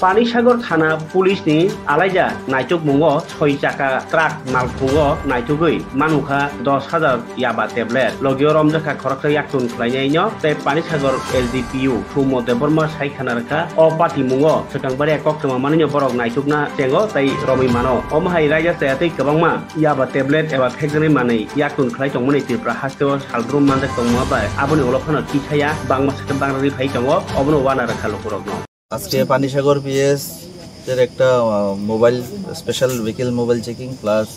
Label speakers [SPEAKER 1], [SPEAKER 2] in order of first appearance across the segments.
[SPEAKER 1] পানিসাগর থানা পুলিশनि आलायजा नायथुक मुङो 6 चाका truck मालफुङो नायथुगै मानुखा 10,000 याबा tablet लगियो रमजाखा खरखै याक्तुन खलायनायनो ते पानिसागर LDPU थुमो देबरमा सायखानारखा अ पार्टी मुङो सकांबारे कक्तमा मानिनो बरक नायथुकना तेंगो तै रमै मानो अमहाय रायजा तयातै गोबांमा याबा टेब्लेट एबा फेक्टरि मानै याक्तुन खलाय तंमोनै तिरफ्रा हास्तेव सालद्रुम मानदे तंमा बाय आबनि उलफानो किछाया बांमा साके बांरारि फाइ तंगो अबनो वाना रखा लखरकनो
[SPEAKER 2] আজকে পানিসাগর পিএস এর একটা mobile special vehicle mobile checking plus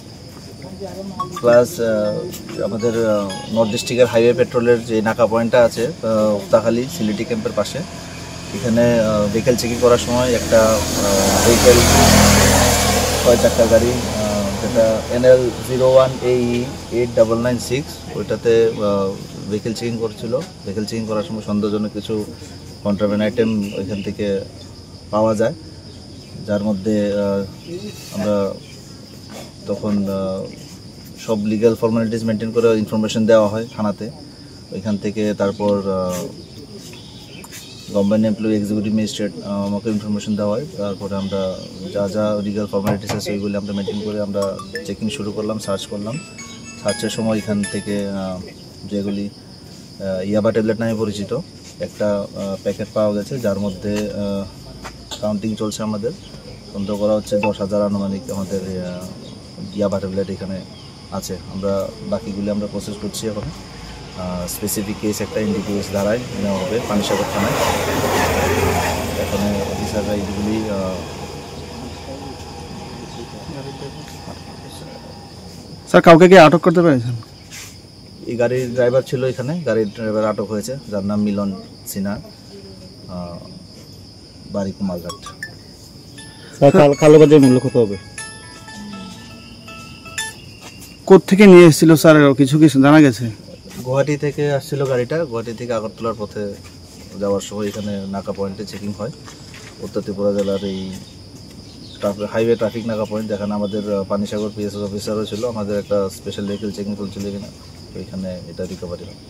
[SPEAKER 2] আমাদের নর্থ ডিস্ট্রিক্টের হাইওয়ে পেট্রোলের যে নাকা পয়েন্টটা আছে উক্তাখালী সিলিটি ক্যাম্পের পাশে এখানে ভেহিকল চেকিং করার সময় একটা ভেহিকল 6 চাকার গাড়ি যেটা NL01AE8996 ওইটাতে ভেহিকল চেকিং করছিল। ভেহিকল চেকিং করার সময় সন্দেহজনক কিছু কন্ট্রাব্যান্ড আইটেম ওইখান থেকে পাওয়া যায়, যার মধ্যে আমরা তখন সব লিগ্যাল ফর্মালিটিস মেনটেন করে ইনফরমেশন দেওয়া হয় থানাতে। ওইখান থেকে তারপর গভর্নমেন্ট এমপ্লয়ি এক্সিকিউটিভ ম্যাজিস্ট্রেট আমাকে ইনফরমেশন দেওয়া হয়। তারপরে আমরা যা যা লিগ্যাল ফর্মালিটিস আছে ওইগুলি আমরা মেনটেন করে আমরা চেকিং শুরু করলাম, সার্চ করলাম। সার্চের সময় এখান থেকে যেগুলি ইয়াবা ট্যাবলেট নামে পরিচিত একটা প্যাকেট পাওয়া গেছে, যার মধ্যে কাউন্টিং চলছে। আমাদের সন্দেহ করা হচ্ছে 10,000 আনুমানিক আমাদের ইয়াবা ট্যাবলেট এখানে আছে। আমরা বাকিগুলি আমরা প্রসেস করছি। এখন স্পেসিফিক কেস একটা NDPS ধারায় নেওয়া হবে পানিসাগর থানায়। এখানে অফিসাররা এইগুলি
[SPEAKER 3] স্যার কাউকে কি আটক করতে পেরেছেন?
[SPEAKER 2] এই গাড়ির ড্রাইভার ছিল, এখানে গাড়ির ড্রাইভার আটক হয়েছে, যার নাম মিলন সিনহা, বাড়ি কুমারঘাট।
[SPEAKER 3] কালোবাজার মূল্য কত হবে? কোত্থেকে নিয়ে এসেছিল স্যার, কিছু জানা গেছে?
[SPEAKER 2] গুয়াহাটি থেকে আসছিল গাড়িটা। গুয়াহাটি থেকে আগরতলার পথে যাওয়ার সময় এখানে নাকা পয়েন্টে চেকিং হয়। উত্তর ত্রিপুরা জেলার এই হাইওয়ে ট্রাফিক নাকা পয়েন্ট, যেখানে আমাদের পানিসাগর PSS অফিসারও ছিল। আমাদের একটা স্পেশাল ভেহিকল চেকিং চলছিল এখানে, ওইখানে এটা রিকভারি হয়।